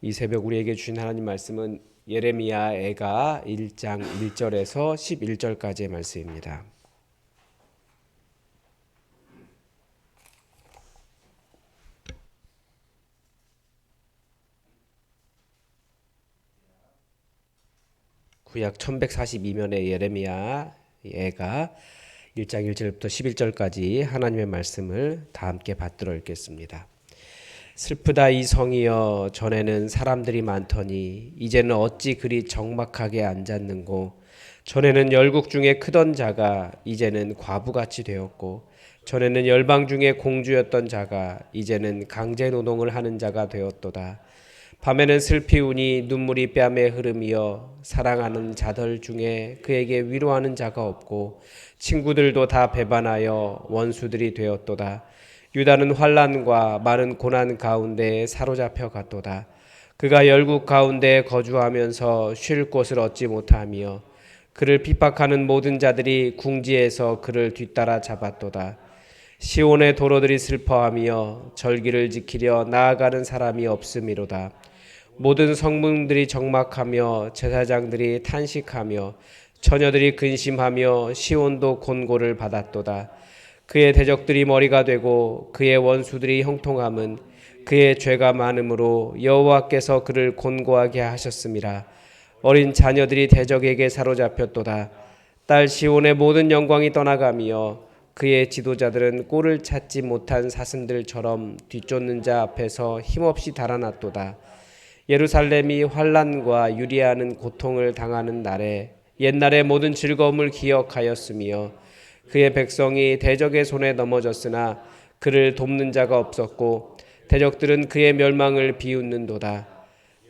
이 새벽 우리에게 주신 하나님 말씀은 예레미야 애가 1장 1절에서 11절까지의 말씀입니다. 구약 1142면의 예레미야 애가 1장 1절부터 11절까지 하나님의 말씀을 다 함께 받들어 읽겠습니다. 슬프다 이 성이여, 전에는 사람들이 많더니 이제는 어찌 그리 적막하게 앉았는고. 전에는 열국 중에 크던 자가 이제는 과부같이 되었고, 전에는 열방 중에 공주였던 자가 이제는 강제 노동을 하는 자가 되었도다. 밤에는 슬피 우니 눈물이 뺨에 흐름이여, 사랑하는 자들 중에 그에게 위로하는 자가 없고 친구들도 다 배반하여 원수들이 되었도다. 유다는 환난과 많은 고난 가운데 사로잡혀 갔도다. 그가 열국 가운데 거주하면서 쉴 곳을 얻지 못하며 그를 핍박하는 모든 자들이 궁지에서 그를 뒤따라 잡았도다. 시온의 도로들이 슬퍼하며 절기를 지키려 나아가는 사람이 없음이로다. 모든 성문들이 적막하며 제사장들이 탄식하며 처녀들이 근심하며 시온도 곤고를 받았도다. 그의 대적들이 머리가 되고 그의 원수들이 형통함은 그의 죄가 많음으로 여호와께서 그를 곤고하게 하셨음이라. 어린 자녀들이 대적에게 사로잡혔도다. 딸 시온의 모든 영광이 떠나가며 그의 지도자들은 꼴을 찾지 못한 사슴들처럼 뒤쫓는 자 앞에서 힘없이 달아났도다. 예루살렘이 환난과 유리하는 고통을 당하는 날에 옛날의 모든 즐거움을 기억하였으며 그의 백성이 대적의 손에 넘어졌으나 그를 돕는 자가 없었고 대적들은 그의 멸망을 비웃는도다.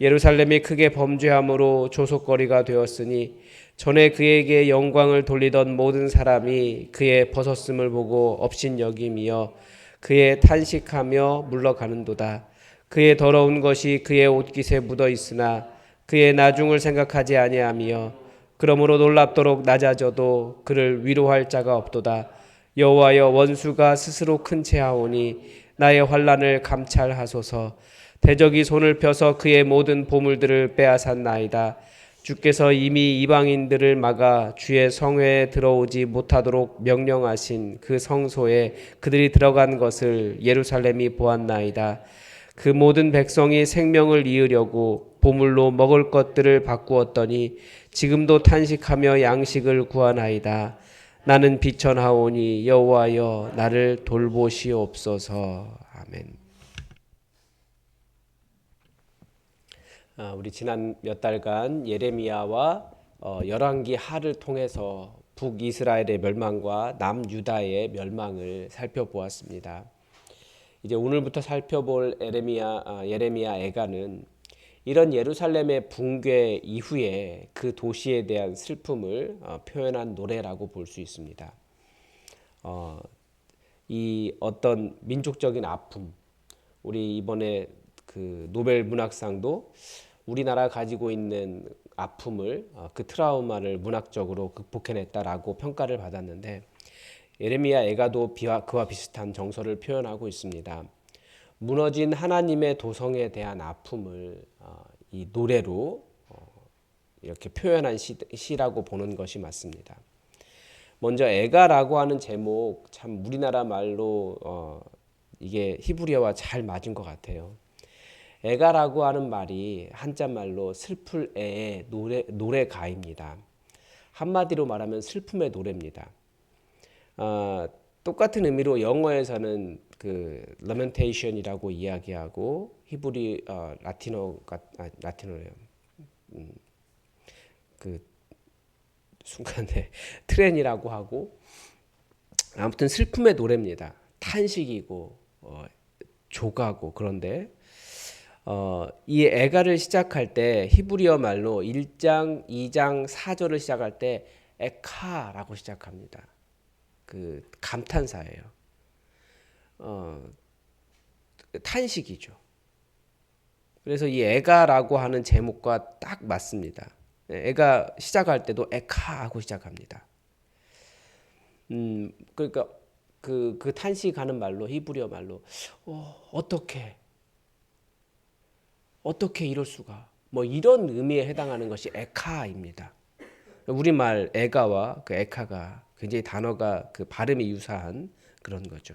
예루살렘이 크게 범죄함으로 조속거리가 되었으니 전에 그에게 영광을 돌리던 모든 사람이 그의 벗었음을 보고 업신여김이여 그의 탄식하며 물러가는도다. 그의 더러운 것이 그의 옷깃에 묻어 있으나 그의 나중을 생각하지 아니하며 그러므로 놀랍도록 낮아져도 그를 위로할 자가 없도다. 여호와여, 원수가 스스로 큰 채하오니 나의 환난을 감찰하소서. 대적이 손을 펴서 그의 모든 보물들을 빼앗았나이다. 주께서 이미 이방인들을 막아 주의 성회에 들어오지 못하도록 명령하신 그 성소에 그들이 들어간 것을 예루살렘이 보았나이다. 그 모든 백성이 생명을 이으려고 보물로 먹을 것들을 바꾸었더니 지금도 탄식하며 양식을 구하나이다. 나는 비천하오니 여호와여, 나를 돌보시옵소서. 아멘. 우리 지난 몇 달간 예레미야와 열왕기 하를 통해서 북이스라엘의 멸망과 남유다의 멸망을 살펴보았습니다. 이제 오늘부터 살펴볼 예레미야 애가는 이런 예루살렘의 붕괴 이후에 그 도시에 대한 슬픔을 표현한 노래라고 볼 수 있습니다. 이 어떤 민족적인 아픔, 우리 이번에 그 노벨 문학상도 우리나라 가지고 있는 아픔을 그 트라우마를 문학적으로 극복해냈다라고 평가를 받았는데 예레미야 애가도 그와 비슷한 정서를 표현하고 있습니다. 무너진 하나님의 도성에 대한 아픔을 이 노래로 이렇게 표현한 시라고 보는 것이 맞습니다. 먼저 애가라고 하는 제목, 참 우리나라 말로 이게 히브리어와 잘 맞은 것 같아요. 애가라고 하는 말이 한자말로 슬플 애의 노래가입니다. 한마디로 말하면 슬픔의 노래입니다. 똑같은 의미로 영어에서는 그 lamentation이라고 이야기하고 히브리 라틴어예요. 그 순간에 트렌이라고 하고 아무튼 슬픔의 노래입니다. 탄식이고 조가고. 그런데 이 애가를 시작할 때 히브리어 말로 1장, 2장, 4절을 시작할 때 에카라고 시작합니다. 그 감탄사예요. 탄식이죠. 그래서 이 애가라고 하는 제목과 딱 맞습니다. 애가 시작할 때도 에카하고 시작합니다. 그러니까 그 탄식하는 말로 히브리어 말로 어떻게 어떻게 이럴 수가? 뭐 이런 의미에 해당하는 것이 에카입니다. 우리말 에가와 그 에카가 굉장히 단어가 그 발음이 유사한 그런 거죠.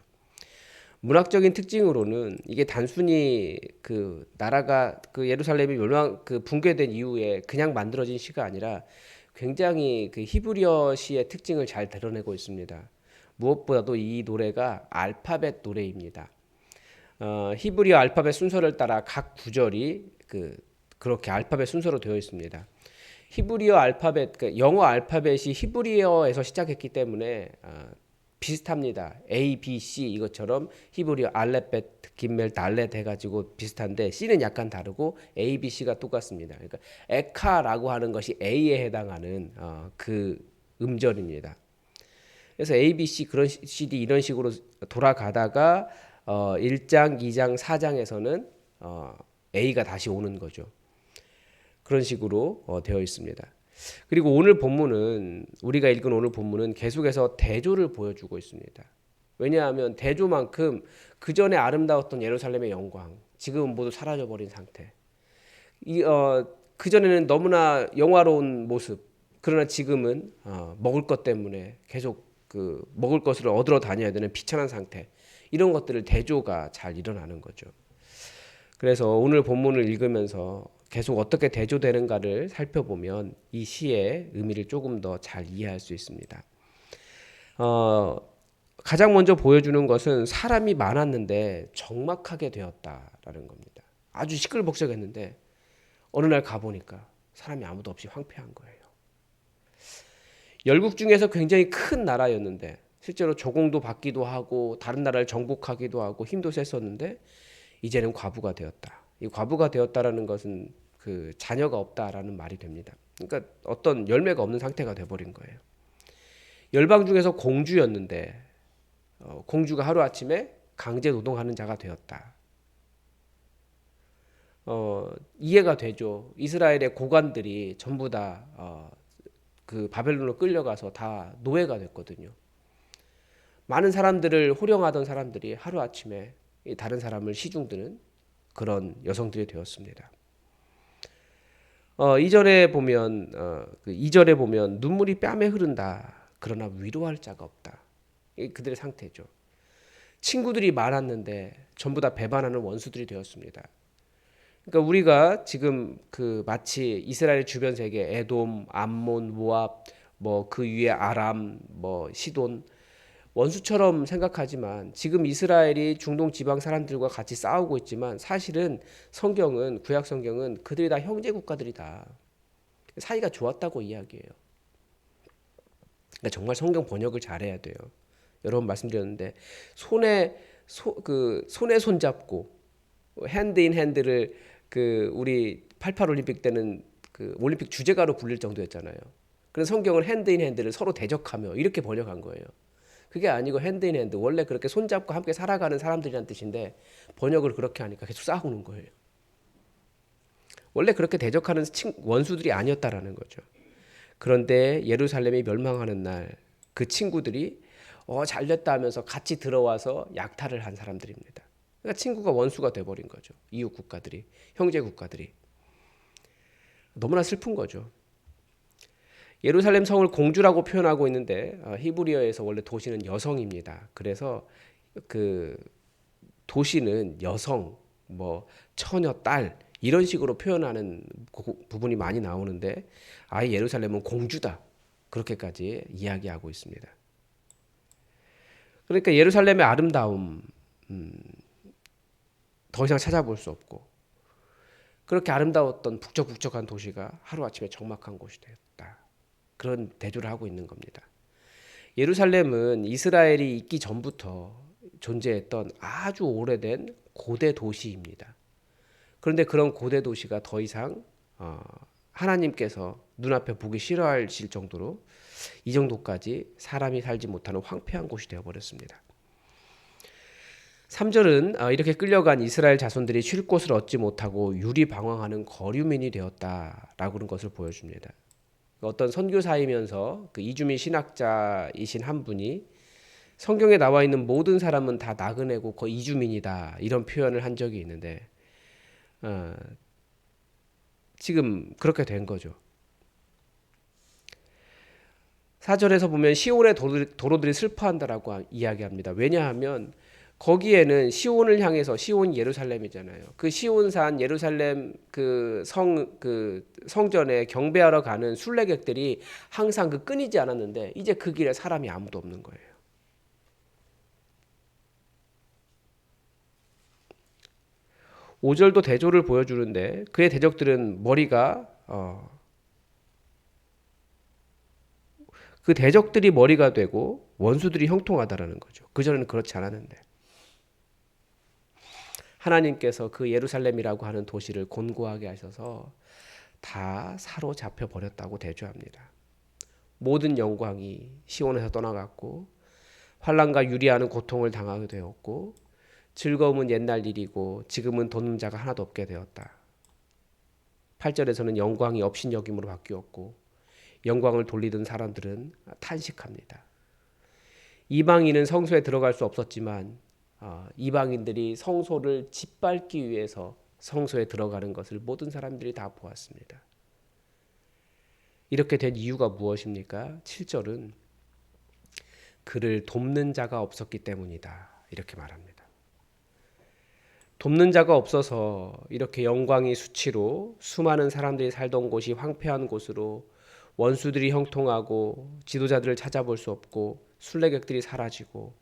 문학적인 특징으로는 이게 단순히 그 나라가 그 예루살렘이 멸망 그 붕괴된 이후에 그냥 만들어진 시가 아니라 굉장히 그 히브리어 시의 특징을 잘 드러내고 있습니다. 무엇보다도 이 노래가 알파벳 노래입니다. 히브리어 알파벳 순서를 따라 각 구절이 그렇게 알파벳 순서로 되어 있습니다. 히브리어 알파벳, 그 영어 알파벳이 히브리어에서 시작했기 때문에 비슷합니다. A, B, C 이것처럼 히브리어 알렙벳, 김멜, 달렛 해가지고 비슷한데 C는 약간 다르고 A, B, C가 똑같습니다. 그러니까 에카라고 하는 것이 A에 해당하는 그 음절입니다. 그래서 A, B, C 그런 CD 이런 식으로 돌아가다가 1장, 2장, 4장에서는 A가 다시 오는 거죠. 그런 식으로 되어 있습니다. 그리고 오늘 본문은 우리가 읽은 오늘 본문은 계속해서 대조를 보여주고 있습니다. 왜냐하면 대조만큼 그 전에 아름다웠던 예루살렘의 영광 지금은 모두 사라져버린 상태. 그 전에는 너무나 영화로운 모습. 그러나 지금은 먹을 것 때문에 계속 그 먹을 것을 얻으러 다녀야 되는 비천한 상태. 이런 것들을 대조가 잘 일어나는 거죠. 그래서 오늘 본문을 읽으면서 계속 어떻게 대조되는가를 살펴보면 이 시의 의미를 조금 더 잘 이해할 수 있습니다. 가장 먼저 보여주는 것은 사람이 많았는데 적막하게 되었다라는 겁니다. 아주 시끌벅적했는데 어느 날 가보니까 사람이 아무도 없이 황폐한 거예요. 열국 중에서 굉장히 큰 나라였는데 실제로 조공도 받기도 하고 다른 나라를 정복하기도 하고 힘도 셌었는데 이제는 과부가 되었다. 이 과부가 되었다라는 것은 그 자녀가 없다라는 말이 됩니다. 그러니까 어떤 열매가 없는 상태가 돼버린 거예요. 열방 중에서 공주였는데 공주가 하루아침에 강제 노동하는 자가 되었다. 이해가 되죠. 이스라엘의 고관들이 전부 다 그 바벨론으로 끌려가서 다 노예가 됐거든요. 많은 사람들을 호령하던 사람들이 하루아침에 다른 사람을 시중드는 그런 여성들이 되었습니다. 2절에 보면 그 2절에 보면 눈물이 뺨에 흐른다. 그러나 위로할 자가 없다. 이게 그들의 상태죠. 친구들이 많았는데 전부 다 배반하는 원수들이 되었습니다. 그러니까 우리가 지금 그 마치 이스라엘 주변 세계 에돔, 암몬, 모압, 뭐 그 위에 아람, 뭐 시돈 원수처럼 생각하지만 지금 이스라엘이 중동 지방 사람들과 같이 싸우고 있지만 사실은 성경은 구약 성경은 그들이 다 형제 국가들이다. 사이가 좋았다고 이야기해요. 그러니까 정말 성경 번역을 잘해야 돼요. 여러 번 말씀드렸는데 손에 손 잡고 핸드 인 핸드를 그 우리 88 올림픽 때는 그 올림픽 주제가로 불릴 정도였잖아요. 그래서 성경을 핸드 인 핸드를 서로 대적하며 이렇게 번역한 거예요. 그게 아니고 핸드 인 핸드 원래 그렇게 손잡고 함께 살아가는 사람들이란 뜻인데 번역을 그렇게 하니까 계속 싸우는 거예요. 원래 그렇게 대적하는 원수들이 아니었다라는 거죠. 그런데 예루살렘이 멸망하는 날 그 친구들이 잘됐다 하면서 같이 들어와서 약탈을 한 사람들입니다. 그러니까 친구가 원수가 돼버린 거죠. 이웃 국가들이, 형제 국가들이. 너무나 슬픈 거죠. 예루살렘 성을 공주라고 표현하고 있는데 히브리어에서 원래 도시는 여성입니다. 그래서 그 도시는 여성, 뭐 처녀, 딸 이런 식으로 표현하는 부분이 많이 나오는데 아예 예루살렘은 공주다. 그렇게까지 이야기하고 있습니다. 그러니까 예루살렘의 아름다움 더 이상 찾아볼 수 없고 그렇게 아름다웠던 북적북적한 도시가 하루아침에 적막한 곳이 되었다. 그런 대조를 하고 있는 겁니다. 예루살렘은 이스라엘이 있기 전부터 존재했던 아주 오래된 고대 도시입니다. 그런데 그런 고대 도시가 더 이상 하나님께서 눈앞에 보기 싫어하실 정도로 이 정도까지 사람이 살지 못하는 황폐한 곳이 되어버렸습니다. 3절은 이렇게 끌려간 이스라엘 자손들이 쉴 곳을 얻지 못하고 유리방황하는 거류민이 되었다라고 하는 것을 보여줍니다. 어떤 선교사이면서 그 이주민 신학자이신 한 분이 성경에 나와 있는 모든 사람은 다 나그네고 거의 이주민이다 이런 표현을 한 적이 있는데 지금 그렇게 된 거죠. 4절에서 보면 시온의 도로들이 슬퍼한다라고 이야기합니다. 왜냐하면 거기에는 시온을 향해서, 시온 예루살렘이잖아요. 그 시온산 예루살렘 그 성전에 경배하러 가는 순례객들이 항상 끊이지 않았는데 이제 그 길에 사람이 아무도 없는 거예요. 5절도 대조를 보여주는데 그의 대적들은 그 대적들이 머리가 되고 원수들이 형통하다라는 거죠. 그전에는 그렇지 않았는데 하나님께서 그 예루살렘이라고 하는 도시를 곤고하게 하셔서 다 사로잡혀 버렸다고 대조합니다. 모든 영광이 시온에서 떠나갔고 환난과 유리하는 고통을 당하게 되었고 즐거움은 옛날 일이고 지금은 돕는 자가 하나도 없게 되었다. 8절에서는 영광이 업신여김으로 바뀌었고 영광을 돌리던 사람들은 탄식합니다. 이방인은 성소에 들어갈 수 없었지만 이방인들이 성소를 짓밟기 위해서 성소에 들어가는 것을 모든 사람들이 다 보았습니다. 이렇게 된 이유가 무엇입니까? 7절은 그를 돕는 자가 없었기 때문이다. 이렇게 말합니다. 돕는 자가 없어서 이렇게 영광이 수치로 수많은 사람들이 살던 곳이 황폐한 곳으로 원수들이 형통하고 지도자들을 찾아볼 수 없고 순례객들이 사라지고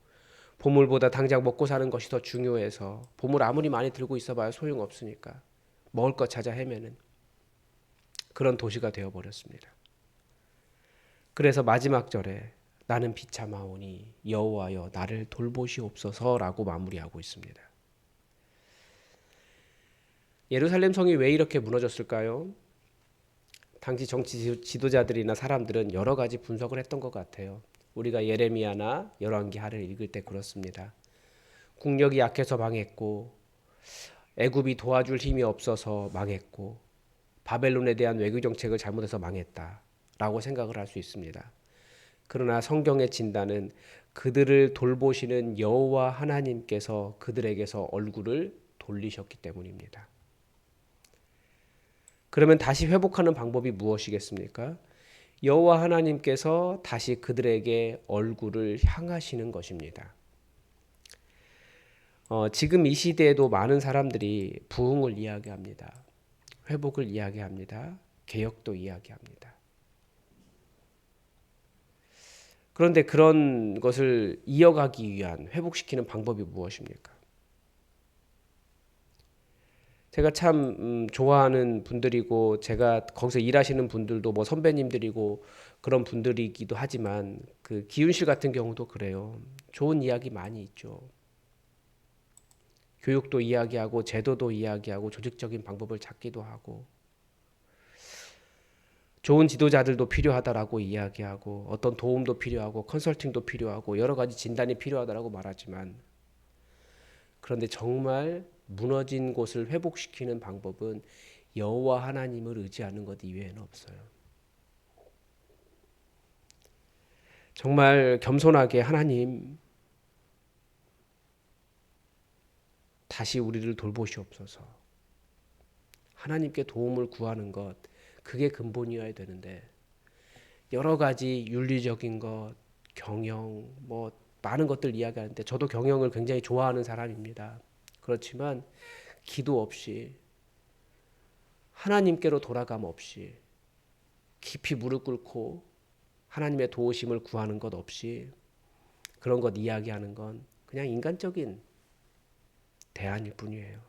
보물보다 당장 먹고 사는 것이 더 중요해서 보물 아무리 많이 들고 있어봐야 소용없으니까 먹을 것 찾아 헤매는 그런 도시가 되어버렸습니다. 그래서 마지막 절에 나는 비참하오니 여호와여 나를 돌보시옵소서라고 마무리하고 있습니다. 예루살렘 성이 왜 이렇게 무너졌을까요? 당시 정치 지도자들이나 사람들은 여러 가지 분석을 했던 것 같아요. 우리가 예레미야나 열왕기하를 읽을 때 그렇습니다. 국력이 약해서 망했고 애굽이 도와줄 힘이 없어서 망했고 바벨론에 대한 외교 정책을 잘못해서 망했다라고 생각을 할 수 있습니다. 그러나 성경의 진단은 그들을 돌보시는 여호와 하나님께서 그들에게서 얼굴을 돌리셨기 때문입니다. 그러면 다시 회복하는 방법이 무엇이겠습니까? 여호와 하나님께서 다시 그들에게 얼굴을 향하시는 것입니다. 지금 이 시대에도 많은 사람들이 부흥을 이야기합니다. 회복을 이야기합니다. 개혁도 이야기합니다. 그런데 그런 것을 이어가기 위한 회복시키는 방법이 무엇입니까? 제가 참 좋아하는 분들이고 제가 거기서 일하시는 분들도 뭐 선배님들이고 그런 분들이기도 하지만 그 기훈실 같은 경우도 그래요. 좋은 이야기 많이 있죠. 교육도 이야기하고 제도도 이야기하고 조직적인 방법을 찾기도 하고 좋은 지도자들도 필요하다라고 이야기하고 어떤 도움도 필요하고 컨설팅도 필요하고 여러 가지 진단이 필요하다라고 말하지만 그런데 정말 무너진 곳을 회복시키는 방법은 여호와 하나님을 의지하는 것 이외에는 없어요. 정말 겸손하게 하나님 다시 우리를 돌보시옵소서. 하나님께 도움을 구하는 것 그게 근본이어야 되는데 여러 가지 윤리적인 것, 경영 뭐 많은 것들 이야기하는데 저도 경영을 굉장히 좋아하는 사람입니다. 그렇지만 기도 없이 하나님께로 돌아감 없이 깊이 무릎 꿇고 하나님의 도우심을 구하는 것 없이 그런 것 이야기하는 건 그냥 인간적인 대안일 뿐이에요.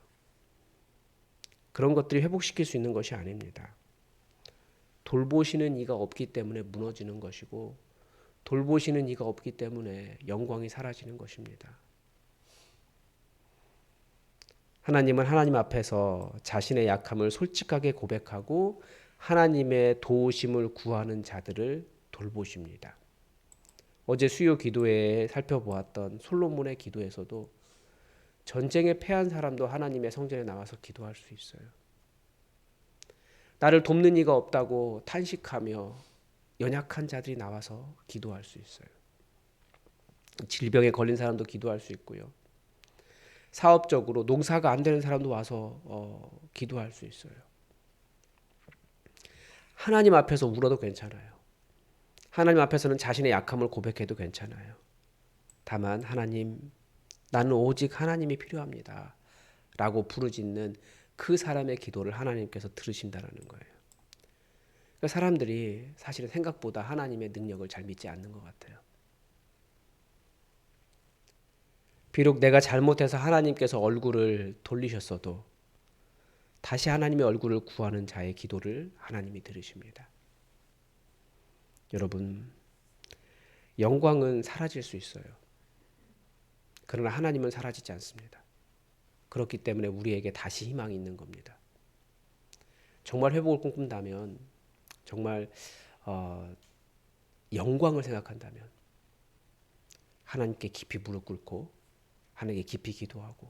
그런 것들이 회복시킬 수 있는 것이 아닙니다. 돌보시는 이가 없기 때문에 무너지는 것이고 돌보시는 이가 없기 때문에 영광이 사라지는 것입니다. 하나님은 하나님 앞에서 자신의 약함을 솔직하게 고백하고 하나님의 도우심을 구하는 자들을 돌보십니다. 어제 수요 기도회에 살펴보았던 솔로몬의 기도에서도 전쟁에 패한 사람도 하나님의 성전에 나와서 기도할 수 있어요. 나를 돕는 이가 없다고 탄식하며 연약한 자들이 나와서 기도할 수 있어요. 질병에 걸린 사람도 기도할 수 있고요. 사업적으로 농사가 안 되는 사람도 와서 기도할 수 있어요. 하나님 앞에서 울어도 괜찮아요. 하나님 앞에서는 자신의 약함을 고백해도 괜찮아요. 다만 하나님, 나는 오직 하나님이 필요합니다 라고 부르짖는 그 사람의 기도를 하나님께서 들으신다는 거예요. 그러니까 사람들이 사실은 생각보다 하나님의 능력을 잘 믿지 않는 것 같아요. 비록 내가 잘못해서 하나님께서 얼굴을 돌리셨어도 다시 하나님의 얼굴을 구하는 자의 기도를 하나님이 들으십니다. 여러분, 영광은 사라질 수 있어요. 그러나 하나님은 사라지지 않습니다. 그렇기 때문에 우리에게 다시 희망이 있는 겁니다. 정말 회복을 꿈꾼다면, 정말 영광을 생각한다면 하나님께 깊이 무릎 꿇고 하나님께 깊이 기도하고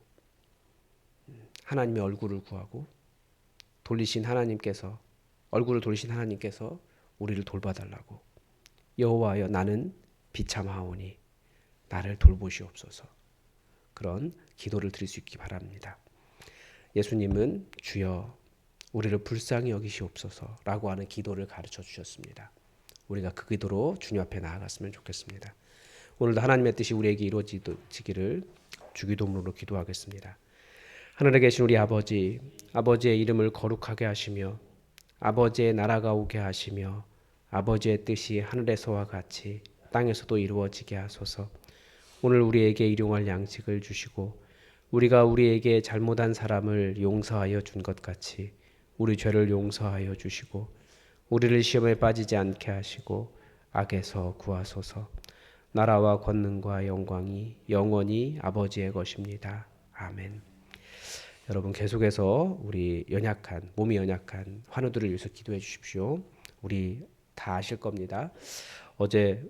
하나님의 얼굴을 구하고 얼굴을 돌리신 하나님께서 우리를 돌봐달라고, 여호와여 나는 비참하오니 나를 돌보시옵소서, 그런 기도를 드릴 수 있기 바랍니다. 예수님은 주여 우리를 불쌍히 여기시옵소서라고 하는 기도를 가르쳐 주셨습니다. 우리가 그 기도로 주님 앞에 나아갔으면 좋겠습니다. 오늘도 하나님의 뜻이 우리에게 이루어지기를 주기도문으로 기도하겠습니다. 하늘에 계신 우리 아버지, 아버지의 이름을 거룩하게 하시며 아버지의 나라가 오게 하시며 아버지의 뜻이 하늘에서와 같이 땅에서도 이루어지게 하소서. 오늘 우리에게 일용할 양식을 주시고 우리가 우리에게 잘못한 사람을 용서하여 준 것 같이 우리 죄를 용서하여 주시고 우리를 시험에 빠지지 않게 하시고 악에서 구하소서. 나라와 권능과 영광이 영원히 아버지의 것입니다. 아멘. 여러분 계속해서 우리 몸이 연약한 환우들을 위해서 기도해 주십시오. 우리 다 아실 겁니다. 어제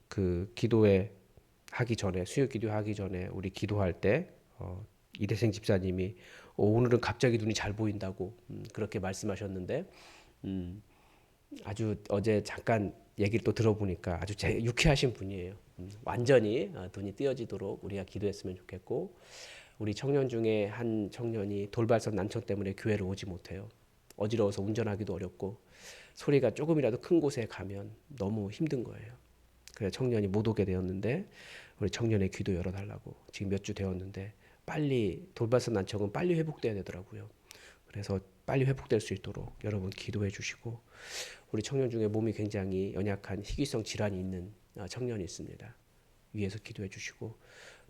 그 기도회 하기 전에, 수요 기도하기 전에 우리 기도할 때 이대생 집사님이 오늘은 갑자기 눈이 잘 보인다고 그렇게 말씀하셨는데 아주 어제 잠깐 얘기를 또 들어보니까 아주 유쾌하신 분이에요. 완전히 눈이 띄어지도록 우리가 기도했으면 좋겠고, 우리 청년 중에 한 청년이 돌발성 난청 때문에 교회를 오지 못해요. 어지러워서 운전하기도 어렵고 소리가 조금이라도 큰 곳에 가면 너무 힘든 거예요. 그래서 청년이 못 오게 되었는데 우리 청년의 귀도 열어달라고, 지금 몇 주 되었는데 빨리 돌발성 난청은 빨리 회복돼야 되더라고요. 그래서 빨리 회복될 수 있도록 여러분 기도해 주시고, 우리 청년 중에 몸이 굉장히 연약한 희귀성 질환이 있는 청년이 있습니다. 위에서 기도해 주시고,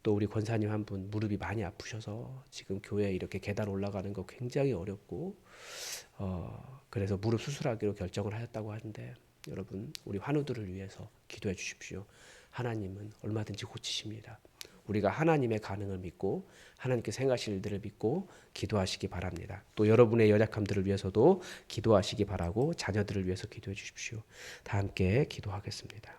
또 우리 권사님 한 분 무릎이 많이 아프셔서 지금 교회에 이렇게 계단 올라가는 거 굉장히 어렵고 그래서 무릎 수술하기로 결정을 하셨다고 하는데, 여러분 우리 환우들을 위해서 기도해 주십시오. 하나님은 얼마든지 고치십니다. 우리가 하나님의 가능을 믿고 하나님께서 행하실 일들을 믿고 기도하시기 바랍니다. 또 여러분의 연약함들을 위해서도 기도하시기 바라고 자녀들을 위해서 기도해 주십시오. 다 함께 기도하겠습니다.